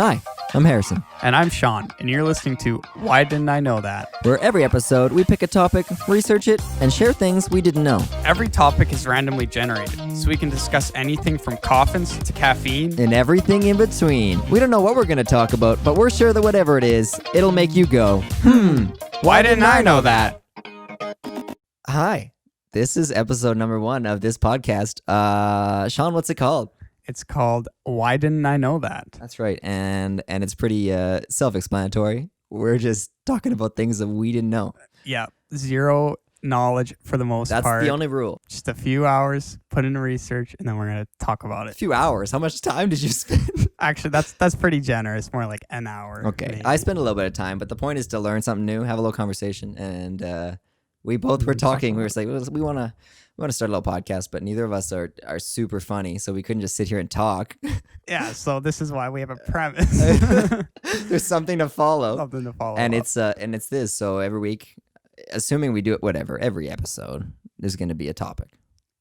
Hi, I'm Harrison, And I'm Sean, and you're listening to Why Didn't I Know That? where every episode we pick a topic, research it, and share things we didn't know. Every topic is randomly generated, so we can discuss anything from coffins to caffeine. And everything in between. We don't know what we're going to talk about, but we're sure that whatever it is, it'll make you go, Why didn't I know that? Hi, this is episode number 1 of this podcast. Sean, what's it called? It's called Why Didn't I Know That? That's right, and it's pretty self-explanatory. We're just talking about things that we didn't know. Yeah, zero knowledge for the most That's part. the only rule. Just a few hours, put in research, and then we're going to talk about A it. few hours. How much time did you spend? Actually, that's pretty generous. More like an hour. Okay, maybe. I spent a little bit of time, but the point is to learn something new, have a little conversation, and we both were talking. We were like, we want to start a little podcast, but neither of us are super funny, so we couldn't just sit here and talk. Yeah, so this is why we have a premise. There's something to follow, Something to follow and up. it's this. So every week, assuming we do it, every episode, there's going to be a topic.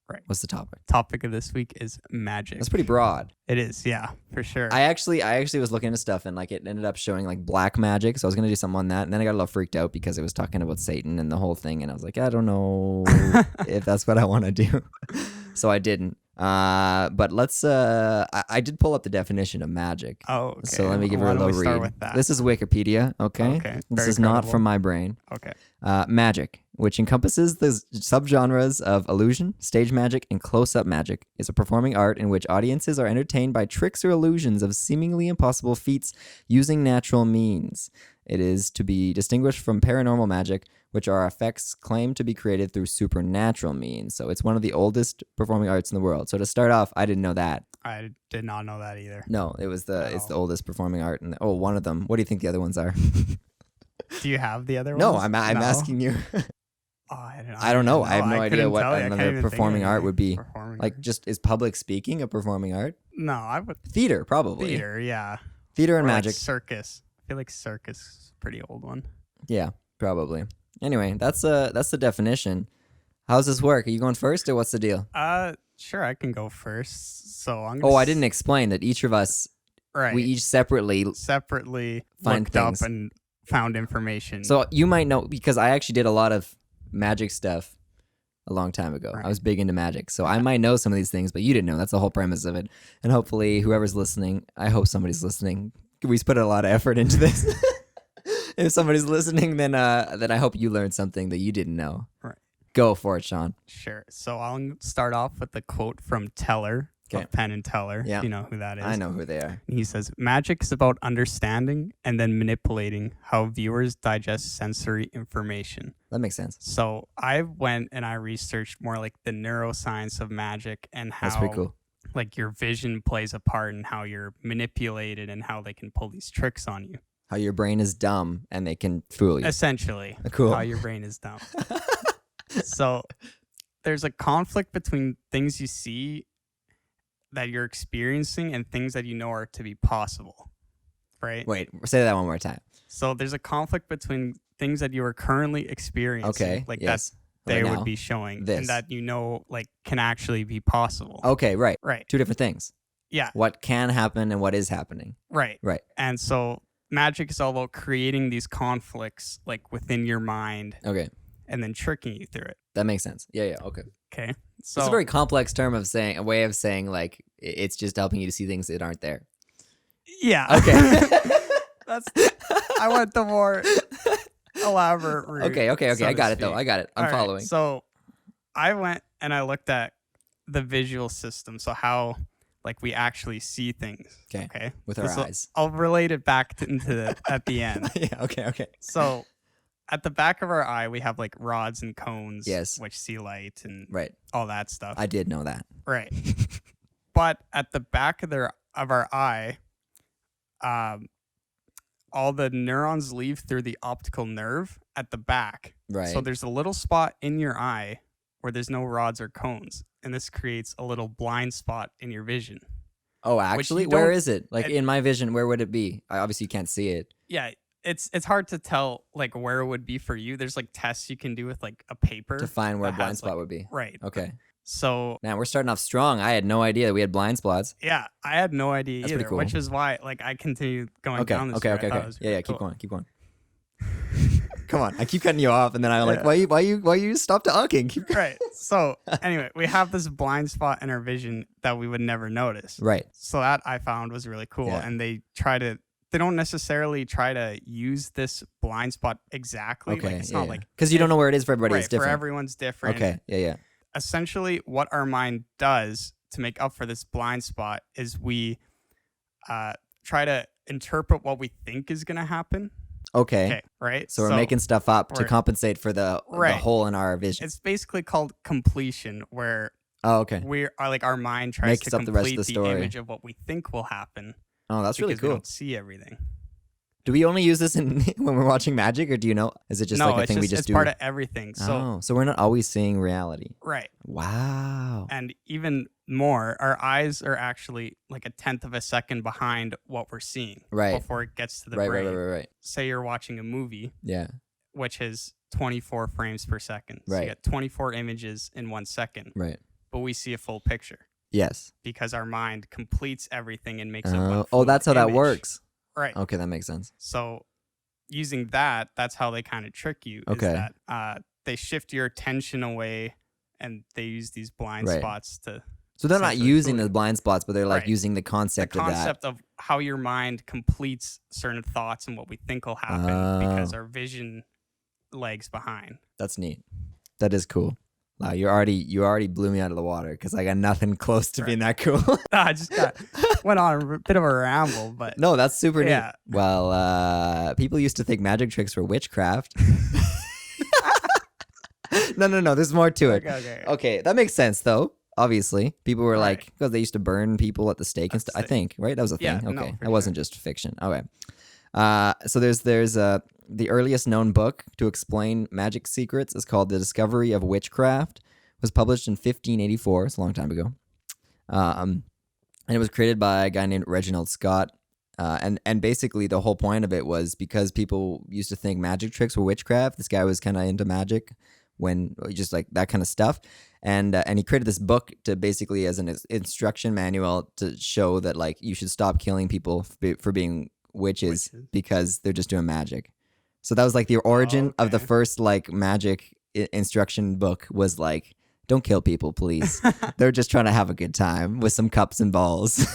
Right. What's the topic? Topic of this week is magic. That's pretty broad. It is, yeah, for sure. I actually was looking into stuff, and like it ended up showing like black magic. So I was gonna do something on that, and then I got a little freaked out because it was talking about Satan and the whole thing, and I was like, I don't know if that's what I want to do. So I didn't. But let's. I did pull up the definition of magic. Oh, okay. So let me give her Why a don't little we start read. with that? This is Wikipedia. Okay. Okay, This very is not credible. from my brain. Okay. Magic, which encompasses the subgenres of illusion, stage magic, and close-up magic, is a performing art in which audiences are entertained by tricks or illusions of seemingly impossible feats using natural means. It is to be distinguished from paranormal magic, which are effects claimed to be created through supernatural means. So it's one of the oldest performing arts in the world. So to start off, I didn't know that. I did not know that either. No, it's the oldest performing art. And one of them. What do you think the other ones are? Do you have the other No, ones? I'm asking you. Oh, I I don't know. I have no idea couldn't what tell you. I can't another even think of performing art anything. would be. Performing Like, art. just is public speaking a performing art? No, I would Theater, probably. theater, yeah. Theater and Or magic. like circus. I feel like circus is a pretty old one. Yeah, probably. Anyway, that's the definition. How's this work? Are you going first, or what's the deal? Sure, I can go first. So I'm gonna Oh, I didn't explain that each of us, right. we each separately. separately find looked things. up and found information. So you might know, because I actually did a lot of magic stuff a long time ago. Right. I was big into magic, so I might know some of these things, but you didn't know. That's the whole premise of it. And hopefully, whoever's listening, I hope somebody's listening. We put a lot of effort into this. If somebody's listening, then I hope you learned something that you didn't know. Right. Go for it, Sean. Sure. So I'll start off with the quote from Teller, Okay. of Penn and Teller. Yeah. You know who that is. I know who they are. He says, magic is about understanding and then manipulating how viewers digest sensory information. That makes sense. So I went and I researched more like the neuroscience of magic and how That's pretty cool. like your vision plays a part in how you're manipulated and how they can pull these tricks on you. How your brain is dumb and they can fool you. Essentially, Cool. how your brain is dumb. So there's a conflict between things you see that you're experiencing and things that you know are to be possible, right? Wait, say that one more time. So there's a conflict between things that you are currently experiencing, Okay. like yes. that they Right would now. be showing, This. and that you know, like can actually be possible. Okay, right. Right. Two different things. Yeah. What can happen and what is happening. Right. Right. And so magic is all about creating these conflicts, like within your mind, Okay. and then tricking you through it. That makes sense. Yeah, okay. Okay. So It's a very complex term of saying, a way of saying like it's just helping you to see things that aren't there. yeah. Okay. That's. I went the more elaborate route. Okay. so I to got it though. speak. I got it. I'm All right, following. So I went and I looked at the visual system. So how like we actually see things. Okay. Okay. With our So eyes. I'll relate it back at the end. Yeah, okay. So at the back of our eye, we have like rods and cones, Yes. which see light and Right. all that stuff. I did know that. Right. But at the back of our eye, all the neurons leave through the optical nerve at the back. Right. So there's a little spot in your eye where there's no rods or cones, and this creates a little blind spot in your vision. Oh, actually? you Where don't- is it? Like in my vision, where would it be? Obviously you can't see it. Yeah, it's hard to tell like where it would be for you. There's like tests you can do with like a paper To find where a that blind has, spot like- would be. Right. Okay. So Man, we're starting off strong. I had no idea we had blind spots. yeah, I had no idea That's either, pretty cool. which is why like I continued going Okay, down this okay, route. okay, I thought okay. it was Yeah, really yeah. Keep cool. going, keep going. Come on, I keep cutting you off, and then I'm like, Yeah. why you stop talking? Keep Right. So anyway, we have this blind spot in our vision that we would never notice. Right. So that I found was really cool. Yeah. And they don't necessarily try to use this blind spot exactly. Okay. Like it's not like because you don't know where it is for everybody. right, It's different. for everyone's different. Okay. Yeah. Essentially, what our mind does to make up for this blind spot is we try to interpret what we think is going to happen. Okay. Right. So we're making stuff up to we're- compensate for the hole in our vision. It's basically called completion, where Oh, okay. we are like our mind tries Makes to up the rest complete of the the story. image of what we think will happen. Oh, that's really because we cool. don't see everything. Do we only use this when we're watching magic, or do you know? Is it just like a thing we just it's do? part of everything. So So we're not always seeing reality. right. Wow. And even more, our eyes are actually like a tenth of a second behind what we're seeing Right. before it gets to the Right. brain. Right. Say you're watching a movie, Yeah. which is 24 frames per second. So Right. you get 24 images in 1 second, Right. but we see a full picture Yes. because our mind completes everything and makes up one Oh, that's how full that image. works. Right. Okay, that makes sense. So using that's how they kind of trick you. Okay. Is that they shift your attention away and they use these blind Right. spots to So they're not essentially using fool the you. blind spots, but they're like Right. using the concept, the concept of how your mind completes certain thoughts and what we think will happen because our vision lags behind. That's neat. That is cool. Wow, you already blew me out of the water because I got nothing close to being that cool. I just went on a bit of a ramble, but No, that's super neat. Yeah. Well, people used to think magic tricks were witchcraft. No. There's more to it. Okay, that makes sense though. Obviously, people were Right. like, because they used to burn people at the stake and stuff. I think, right? That was a Yeah, thing. no, Okay, for that wasn't just fiction. Okay. So there's the earliest known book to explain magic secrets is called The Discovery of Witchcraft. It was published in 1584. It's a long time ago. And it was created by a guy named Reginald Scott. And basically the whole point of it was because people used to think magic tricks were witchcraft. This guy was kind of into magic when just like that kind of stuff. And he created this book to basically as an instruction manual to show that like you should stop killing people for being witches because they're just doing magic. So that was like the origin of the okay. first like magic instruction book was like, don't kill people, please. They're just trying to have a good time with some cups and balls,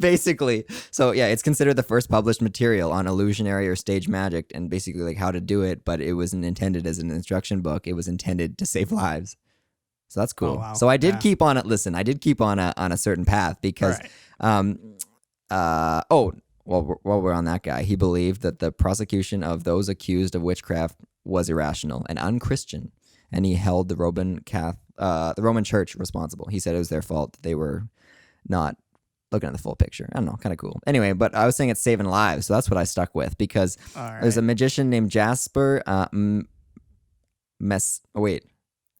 basically. So yeah, it's considered the first published material on illusionary or stage magic and basically like how to do it. But it wasn't intended as an instruction book. It was intended to save lives. So that's cool. Oh, wow. So I did Yeah. keep on it. Listen, I did keep on a certain path because, Right. while we're on that guy, he believed that the prosecution of those accused of witchcraft was irrational and unchristian, and he held the Roman Church responsible. He said it was their fault that they were not looking at the full picture. I don't know, kind of cool. Anyway, but I was saying it's saving lives, so that's what I stuck with because there's a magician named Jasper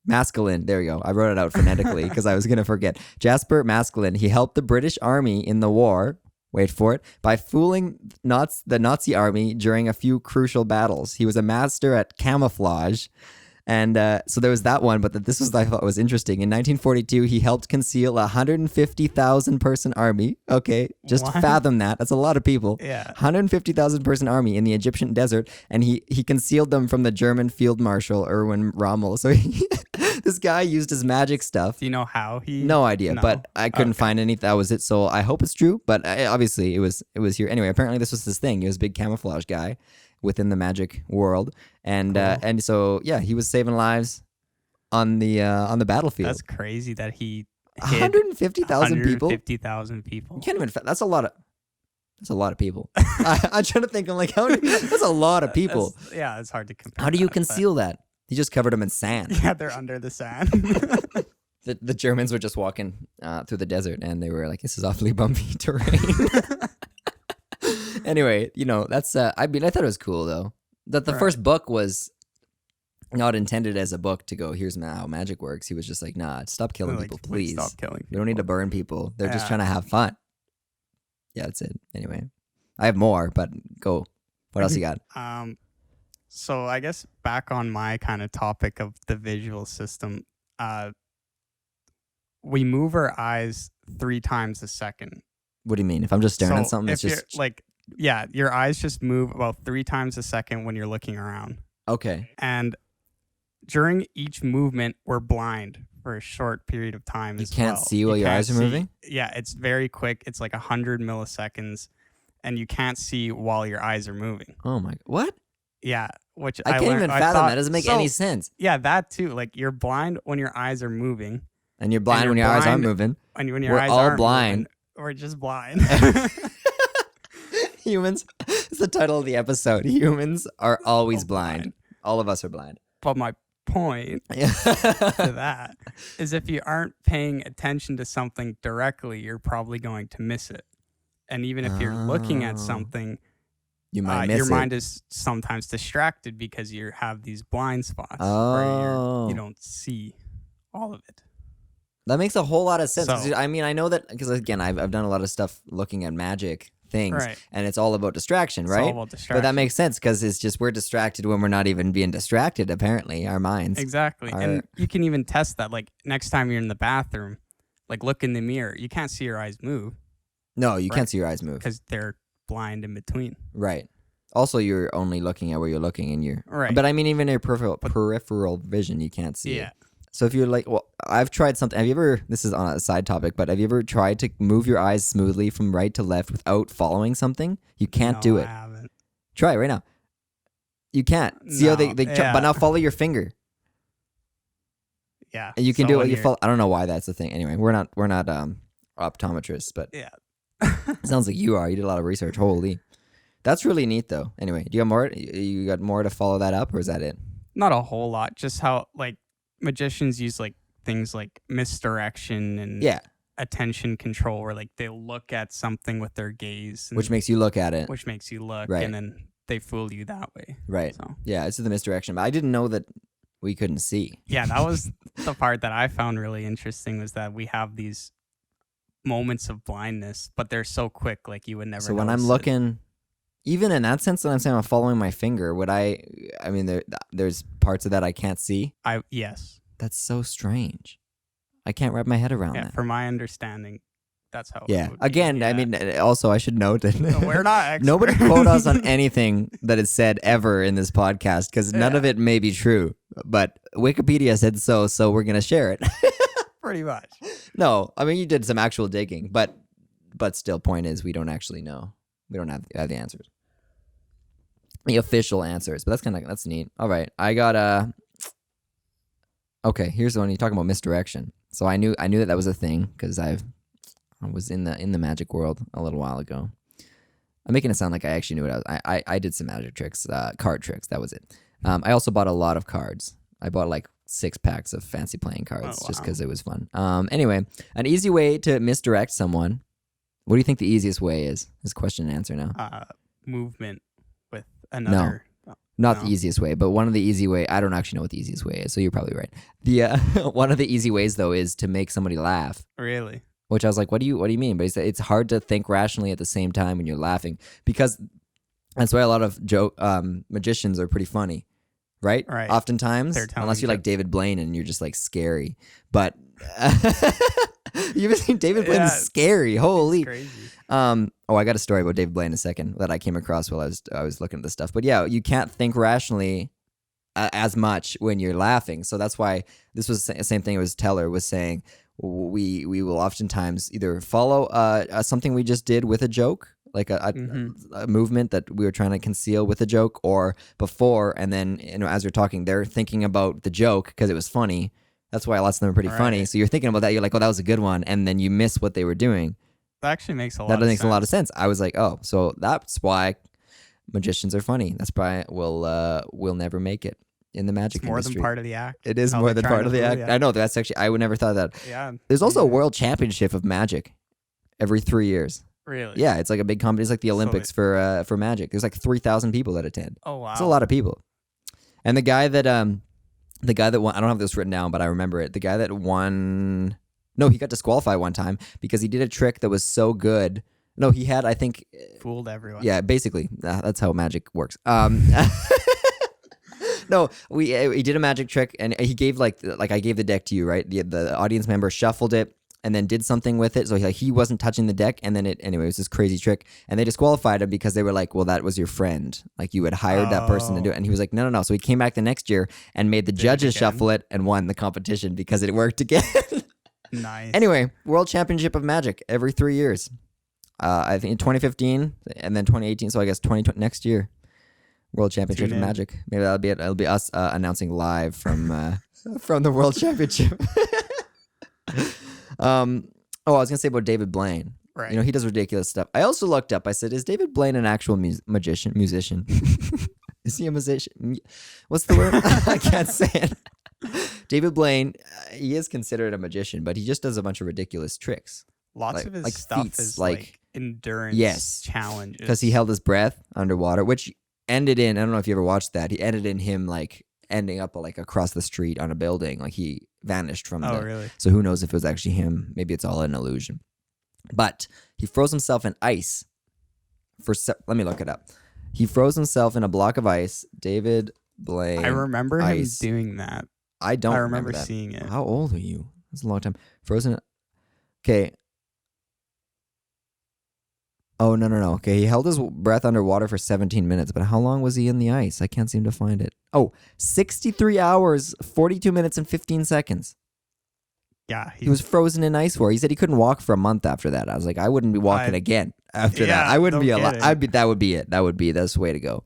Maskelyne. There we go. I wrote it out phonetically because I was going to forget. Jasper Maskelyne. He helped the British Army in the war. Wait for it. By fooling the Nazi army during a few crucial battles. He was a master at camouflage. And so there was that one, but this was I thought was interesting. In 1942, he helped conceal a 150,000 person army. Okay, just What? fathom that. That's a lot of people. Yeah. 150,000 person army in the Egyptian desert, and he concealed them from the German Field Marshal Erwin Rommel. So this guy used his magic stuff. Do you know how he? No idea, No. but I couldn't Okay. find any. That was it. So I hope it's true. But obviously, it was here anyway. Apparently, this was his thing. He was a big camouflage guy within the magic world, and and so yeah, he was saving lives on the battlefield. That's crazy that he hid 150,000 people. 150,000 people. You can't even. That's a lot of. That's a lot of people. I'm trying to think. I'm like, how many? That's a lot of people. Yeah, it's hard to compare. How do you that, but- conceal that? He just covered them in sand. Yeah, they're under the sand. The Germans were just walking through the desert, and they were like, "This is awfully bumpy terrain." Anyway, that's. I mean, I thought it was cool though that the Right. first book was not intended as a book to go. Here's how magic works. He was just like, "Nah, stop killing Like, people, please please. stop killing We don't need to people. burn people. They're just Yeah. trying to have fun." Yeah, that's it. Anyway, I have more, but go. What else you got? So I guess back on my kind of topic of the visual system, we move our eyes 3 times a second. What do you mean? If I'm just staring at So something, if it's just your eyes just move about 3 times a second when you're looking around. okay. And during each movement, we're blind for a short period of time. You as can't well. see while your can't eyes are see. moving? Yeah, it's very quick. It's like 100 milliseconds, and you can't see while your eyes are moving. Oh my! What? Yeah, which I can't even fathom that. Doesn't make any sense. Yeah, that too. Like you're blind when your eyes are moving, And you're blind when your eyes aren't moving. when your We're eyes all aren't blind. moving, we're just blind. Humans. It's the title of the episode. Humans are always blind. All of us are blind. But my point Yeah. to that is if you aren't paying attention to something directly, you're probably going to miss it. And even if you're looking at something, You might miss your it. mind is sometimes distracted because you have these blind spots Oh. where you don't see all of it. That makes a whole lot of sense. 'Cause So- I mean, I know that because again, I've done a lot of stuff looking at magic things, Right. and it's all about distraction, It's right? all about But distraction. that makes sense because it's just we're distracted when we're not even being distracted. Apparently, our minds. Exactly. And you can even test that. Like next time you're in the bathroom, like look in the mirror. You can't see your eyes move No, you Right. can't see your eyes move. because they're blind in between. Right. Also, you're only looking at where you're looking, and you're. Right. But I mean, even in your peripheral vision, you can't see Yeah. it. So if you're like, well, I've tried something. Have you ever? This is on a side topic, but have you ever tried to move your eyes smoothly from right to left without following something? You can't do I it. haven't. Try it right now. You can't. See how they No, but yeah. now follow your finger. Yeah. And you can So do it. when You you're- follow. I don't know why that's the thing. Anyway, we're not optometrists, but Yeah. it sounds like you are. You did a lot of research. Holy, that's really neat though. Anyway, do you got more? You got more to follow that up, or is that it? Not a whole lot. Just how like magicians use like things like misdirection and Yeah, attention control, where like they look at something with their gaze, and, which makes you look at it. which makes you look, Right. and then they fool you that way. Right. So Yeah, it's the misdirection. But I didn't know that we couldn't see. yeah, that was the part that I found really interesting, was that we have these moments of blindness, but they're so quick, like you would never. So when I'm notice it. looking, even in that sense that I'm saying I'm following my finger, would I mean, there's parts of that I can't see. Yes, That's so strange. I can't wrap my head around yeah, that. from my understanding, that's how. Yeah. it would be. Again, I Yeah. mean, also I should note that We're not experts. nobody quote us on anything that is said ever in this podcast because none Yeah. of it may be true. But Wikipedia said so we're gonna share it. Pretty much. No, I mean you did some actual digging, but still, point is we don't actually know. We don't have the answers, the official answers. But that's neat. All right, I got Okay, here's the one. You're talking about misdirection. So I knew that was a thing because I was in the magic world a little while ago. I'm making it sound like I actually knew what I did some magic tricks, card tricks. That was it. I also bought a lot of cards. I bought like 6 packs of fancy playing cards just wow. because it was fun. Anyway, an easy way to misdirect someone. What do you think the easiest way is? This question and answer now. Movement with another. Not No. the easiest way, but one of the easy way. I don't actually know what the easiest way is, so you're probably right. The one of the easy ways though is to make somebody laugh. Really? Which I was like, what do you mean? But it's hard to think rationally at the same time when you're laughing because that's why a lot of magicians are pretty funny, right? Right. Oftentimes, They're telling unless you're like jokes. David Blaine and you're just like scary. But you ever seen David Blaine? Yeah. Scary. Holy. Crazy. I got a story about David Blaine in a second that I came across while I was looking at this stuff. But yeah, you can't think rationally as much when you're laughing. So that's why this was the same thing as Teller was saying. We will oftentimes either follow something we just did with a joke, like a movement that we were trying to conceal with a joke, or before, and then as we're talking, they're thinking about the joke because it was funny. That's why lots of them are pretty funny. Right. So you're thinking about that. You're like, oh, that was a good one, and then you miss what they were doing. That actually makes a lot. That of makes sense. a lot of sense. I was like, oh, so that's why magicians are funny. That's why we'll never make it in the magic It's more industry. than part of the act. It is how more they're than trying part to of the fool act. ya. I know that's actually I would never thought that. Yeah. There's also a Yeah. world championship of magic every 3 years. Really? Yeah, it's like a big company. It's like the Olympics for magic. There's like 3,000 people that attend. Oh wow. It's a lot of people. And the guy that won, I don't have this written down, but I remember it. The guy that won, no, he got disqualified one time because he did a trick that was so good. No, he had, I think, Fooled everyone. yeah, basically, that's how magic works. No, we did a magic trick, and he gave like I gave the deck to you, right? The audience member shuffled it and then did something with it, so he wasn't touching the deck, and then it was this crazy trick, and they disqualified him because they were like, well, that was your friend, like you had hired that person to do it, and he was like, no. So he came back the next year and made the judges shuffle it and won the competition because it worked again. Nice. Anyway, World Championship of Magic every 3 years. I think in 2015 and then 2018. So I guess 2020 next year, World Championship of Magic. Maybe that'll be it. It'll be us announcing live from the World Championship. I was gonna say about David Blaine. Right. You know, he does ridiculous stuff. I also looked up. I said, is David Blaine an actual musician? Is he a musician? What's the word? I can't say it. David Blaine, he is considered a magician, but he just does a bunch of ridiculous tricks. Lots of his stuff feats, is like endurance challenges. Because he held his breath underwater, which ended in, I don't know if you ever watched that, he ended in him like ending up like across the street on a building. Like he vanished from really? So who knows if it was actually him. Maybe it's all an illusion. But he froze himself in ice let me look it up. He froze himself in a block of ice. David Blaine. I remember him doing that. I don't remember that. seeing it. How old are you? That's a long time. Frozen. Okay. Oh, no. Okay, he held his breath underwater for 17 minutes, but how long was he in the ice? I can't seem to find it. Oh, 63 hours, 42 minutes, and 15 seconds. Yeah. He was frozen in ice for. He said he couldn't walk for a month after that. I was like, I wouldn't be walking again after that. I wouldn't be alive. That would be it. That's the way to go.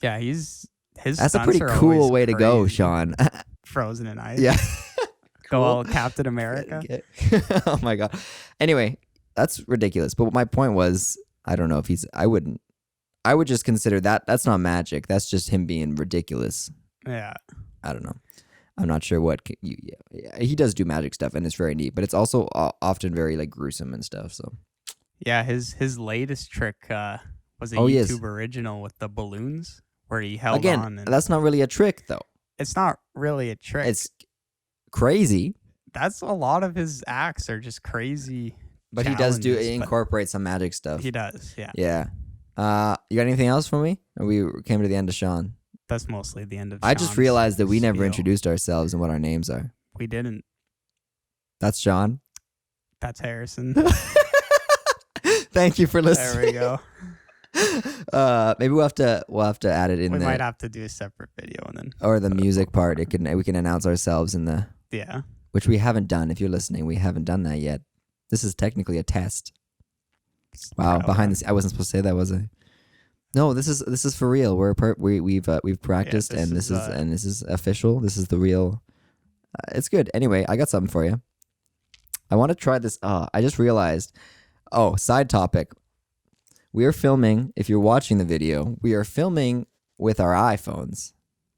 Yeah, That's a pretty cool way to go, Sean. Frozen in ice. Yeah. Go all Captain America. Oh my God. Anyway, that's ridiculous. But my point was, I don't know if I would just consider that's not magic. That's just him being ridiculous. Yeah. I don't know. I'm not sure what he does do magic stuff, and it's very neat, but it's also often very like gruesome and stuff. So yeah, his latest trick was a YouTube original with the balloons where he held on. And that's not really a trick though. It's not really a trick. It's crazy. That's a lot of his acts are just crazy. But he does incorporate some magic stuff. He does, yeah. Yeah. You got anything else for me? Or we came to the end of Sean. That's mostly the end of I just realized that we never introduced ourselves and what our names are. We didn't. That's Sean. That's Harrison. Thank you for listening. There we go. Maybe we'll have to add it in. We might have to do a separate video and then. Or the music part. We can announce ourselves in the. Yeah. Which we haven't done. If you're listening, we haven't done that yet. This is technically a test. Wow, behind this, I wasn't supposed to say that, was I? No, this is for real. We've practiced, and this is official. This is the real. It's good. Anyway, I got something for you. I want to try this. I just realized. Oh, side topic. We are filming. If you're watching the video, we are filming with our iPhones.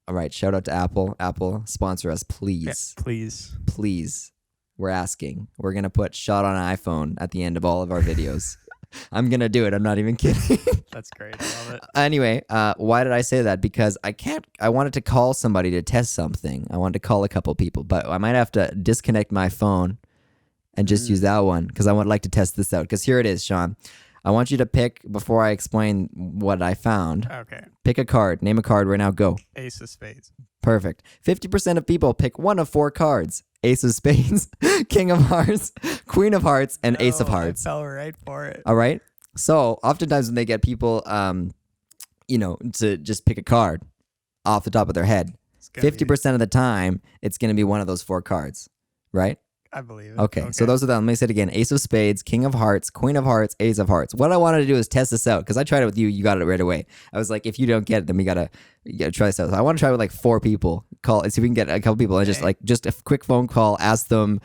All right. Shout out to Apple. Apple, sponsor us, please. Yeah, please. Please. We're asking. We're gonna put "shot on an iPhone" at the end of all of our videos. I'm gonna do it. I'm not even kidding. That's great. I love it. Anyway, why did I say that? Because I wanted to call somebody to test something. I wanted to call a couple people, but I might have to disconnect my phone and just use that one because I would like to test this out. Because here it is, Sean. I want you to pick, before I explain what I found. Okay. Pick a card. Name a card right now. Go. Ace of Spades. Perfect. 50% of people pick one of 4 cards. Ace of Spades, King of Hearts, Queen of Hearts, and Ace of Hearts. I fell right for it. All right. So oftentimes when they get people, to just pick a card off the top of their head, 50% of the time, it's going to be one of those 4 cards, right? I believe it. Okay. So those are them. Let me say it again. Ace of Spades, King of Hearts, Queen of Hearts, Ace of Hearts. What I wanted to do is test this out because I tried it with you. You got it right away. I was like, if you don't get it, then you gotta try this out. So I want to try with like 4 people. See if we can get a couple people and just a quick phone call, ask them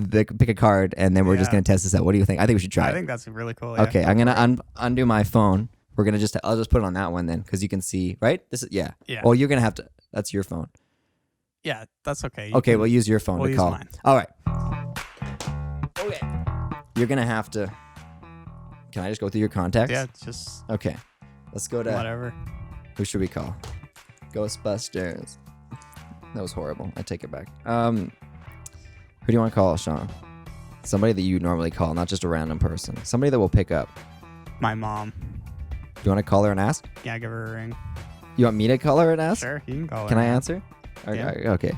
pick a card, and then we're just gonna test this out. What do you think? I think we should try it. I think that's really cool. Yeah. Okay. I'm gonna undo my phone. I'll just put it on that one then because you can see, right? This is yeah. Well, you're gonna have to. That's your phone. Yeah, that's okay. We'll use your phone to call. Use mine. All right. Okay. You're going to have to... Can I just go through your contacts? Yeah, just... Okay. Let's go to... Whatever. Who should we call? Ghostbusters. That was horrible. I take it back. Who do you want to call, Sean? Somebody that you normally call, not just a random person. Somebody that will pick up. My mom. Do you want to call her and ask? Yeah, give her a ring. You want me to call her and ask? Sure, you can call Can her. I answer? Yeah. Okay.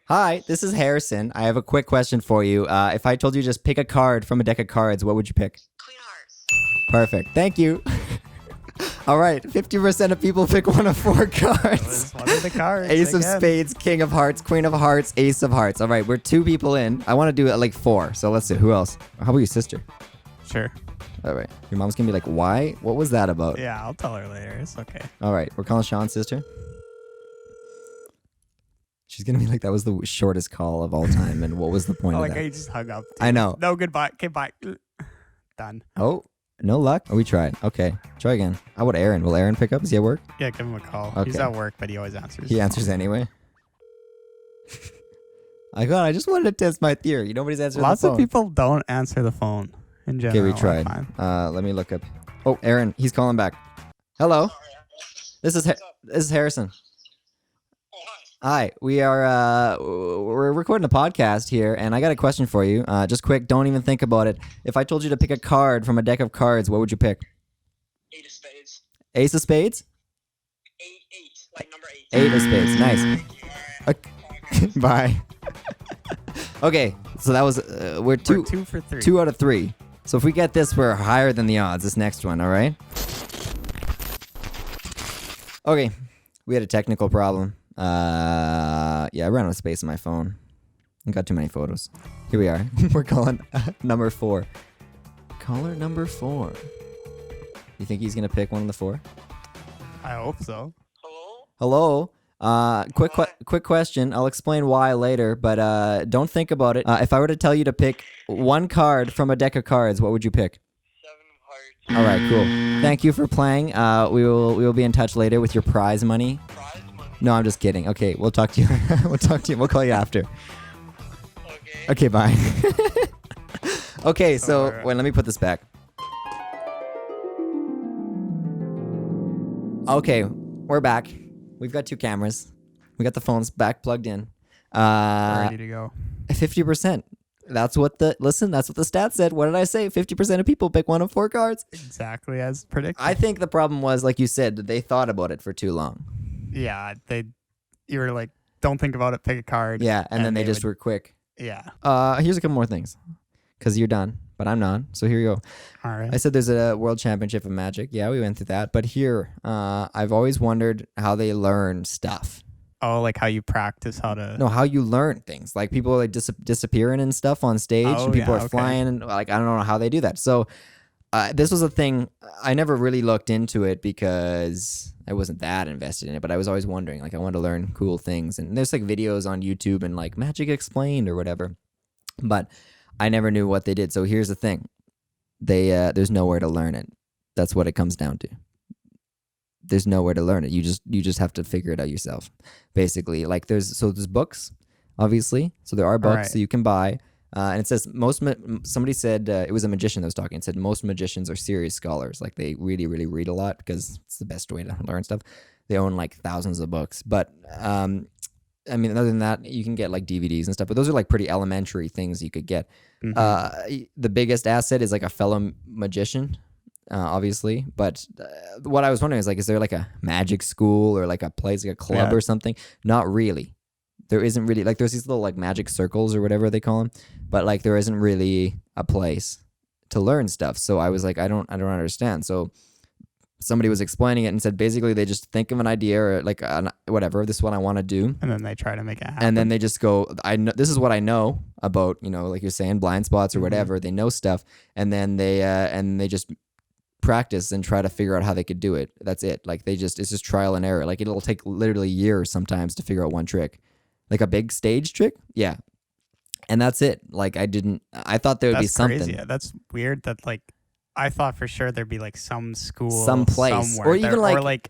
Hi, this is Harrison. I have a quick question for you. If I told you just pick a card from a deck of cards, what would you pick? Queen of Hearts. Perfect. Thank you. All right. 50% of people pick one of 4 That cards. was one of the cards. Ace of again. spades, king of hearts, queen of hearts, ace of hearts. All right. We're 2 people in. I want to do it like 4. So let's see. Who else? How about your sister? Sure. All right. Your mom's going to be like, why? What was that about? Yeah, I'll tell her later. It's okay. All right. We're calling Sean's sister. She's going to be like, that was the shortest call of all time. And what was the point Oh, of like that? I just hung up. Dude. I know. No, goodbye. Okay, bye. Done. Oh, no luck? Oh, we tried. Okay. Try again. How about Aaron? Will Aaron pick up? Is he at work? Yeah, give him a call. Okay. He's at work, but he always answers. He answers anyway. I just wanted to test my theory. Nobody's answering Lots the phone. of people don't answer the phone in Okay, general. we tried. I find. Let me look up. Oh, Aaron, he's calling back. Hello. This is Harrison. Oh, hi. Hi, we're recording a podcast here, and I got a question for you. Just quick, don't even think about it. If I told you to pick a card from a deck of cards, what would you pick? 8 of spades. Ace of spades? 8. Like number 8. 8 of spades. Nice. Alright. Bye. Okay, so that was we're 2 2 for 3. 2 out of 3. So if we get this, we're higher than the odds. This next one, all right? Okay, we had a technical problem. Yeah, I ran out of space on my phone. I got too many photos. Here we are. We're calling number 4. Caller number 4. You think he's gonna pick one of the 4? I hope so. Hello? Hello. Quick question. I'll explain why later, but don't think about it. If I were to tell you to pick one card from a deck of cards, what would you pick? 7 of hearts. All right, cool. Thank you for playing. We will be in touch later with your prize money. Prize money. No, I'm just kidding. Okay, we'll talk to you. We'll call you after. Okay. Okay, bye. Okay, so Alright. wait, let me put this back. Okay, we're back. We've got 2 cameras. We got the phones back plugged in. Ready to go. 50%. That's what the stat said. What did I say? 50% of people pick one of 4 cards. Exactly as predicted. I think the problem was, like you said, that they thought about it for too long. Yeah, you were like, don't think about it, pick a card. Yeah, and then they just were quick. Yeah. Here's a couple more things. Because you're done, but I'm not. So here you go. All right. I said there's a world championship of magic. Yeah, we went through that. But here, I've always wondered how they learn stuff. Oh, like how you practice how to. No, how you learn things. Like people are like disappearing and stuff on stage, Oh, and people yeah, are okay. flying, and like I don't know how they do that. So this was a thing. I never really looked into it because I wasn't that invested in it. But I was always wondering. Like I wanted to learn cool things, and there's like videos on YouTube and like Magic Explained or whatever. But I never knew what they did. So here's the thing. There's nowhere to learn it. That's what it comes down to. There's nowhere to learn it. You just have to figure it out yourself. Basically, like there's books, obviously. So there are books Right. that you can buy. And it says somebody said, it was a magician that was talking. It said most magicians are serious scholars. Like they really, really read a lot because it's the best way to learn stuff. They own like thousands of books. But I mean, other than that, you can get like DVDs and stuff. But those are like pretty elementary things you could get. Mhm. The biggest asset is like a fellow magician, obviously. But what I was wondering is like, is there like a magic school or like a place, like a club Yeah. or something? Not really. There isn't really like there's these little like magic circles or whatever they call them, but like there isn't really a place to learn stuff. So I was like, I don't understand. So somebody was explaining it and said basically they just think of an idea or like whatever, this is what I want to do. And then they try to make it happen. And then they just go, I know this is what I know about, like you're saying, blind spots or Mhm. whatever. They know stuff, and then they just practice and try to figure out how they could do it. That's it. Like it's just trial and error. Like it'll take literally years sometimes to figure out one trick, like a big stage trick. Yeah, and that's it. Like I thought there would be That's something, crazy. Yeah, that's weird. That like, I thought for sure there'd be like some school, Some place. somewhere Or even, there, like, or like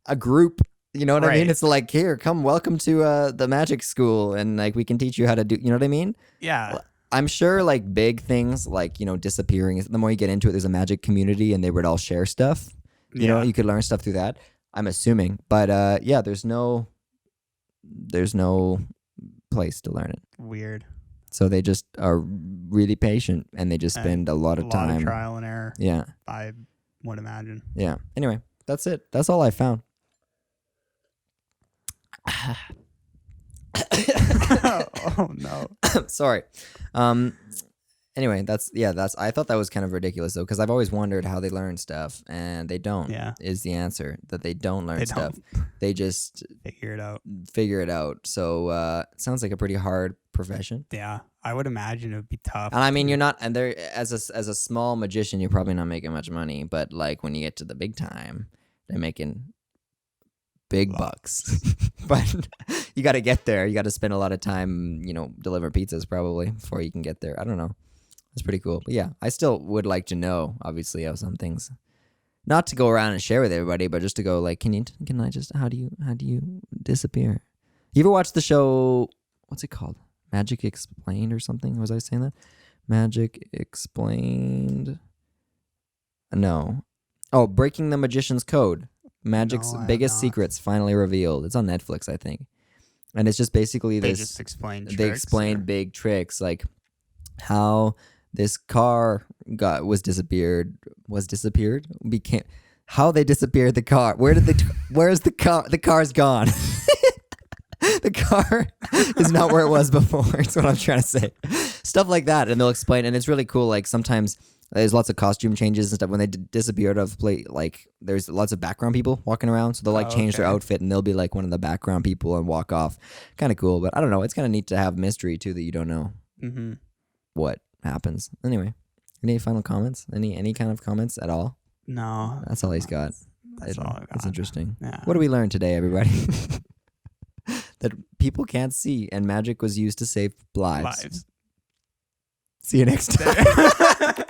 a group. You know what I mean? Right. It's like, here, welcome to the magic school, and like we can teach you how to do. You know what I mean? yeah, I'm sure like big things like, disappearing. The more you get into it, there's a magic community and they would all share stuff. You know, Yeah. you could learn stuff through that. I'm assuming. But yeah, there's no place to learn it. weird. So they just are really patient and they just And spend a lot A of lot time. of trial and error Yeah. by would imagine. Yeah. Anyway, that's it. That's all I found. Oh no. Sorry. Anyway, that's I thought that was kind of ridiculous though, because I've always wondered how they learn stuff, and they don't. Yeah. Is the answer that they don't learn They stuff? don't They just figure it out. figure it out. So it sounds like a pretty hard profession. Yeah, I would imagine it would be tough. And I mean, you're not, and there as a small magician, you're probably not making much money. But like when you get to the big time, they're making big bucks. But you got to get there. You got to spend a lot of time, delivering pizzas probably before you can get there. I don't know. It's pretty cool. But yeah, I still would like to know, obviously, how some things, not to go around and share with everybody, but just to go like, can I just, how do you disappear? You ever watch the show, what's it called? Magic Explained or something? Was I saying that? Magic Explained. No. Oh, Breaking the Magician's Code. Magic's No, I have biggest not. secrets finally revealed. It's on Netflix, I think. And it's just basically They this. just explain. They explain big tricks, like how this car became, how they disappeared the car. Where's the car? The car's gone. The car is not where it was before. That's what I'm trying to say. Stuff like that, and they'll explain, and it's really cool. Like sometimes there's lots of costume changes and stuff when they disappear out of play. Like there's lots of background people walking around, so they'll like change their okay. outfit, and they'll be like one of the background people and walk off. Kind of cool, but I don't know. It's kind of neat to have mystery too, that you don't know Mm-hmm. what happens. Anyway, any final comments? Any kind of comments at all? No, That's all he's got. That's all I got. That's interesting. Yeah. What did we learn today, everybody? That people can't see, and magic was used to save lives. Lives. See you next time.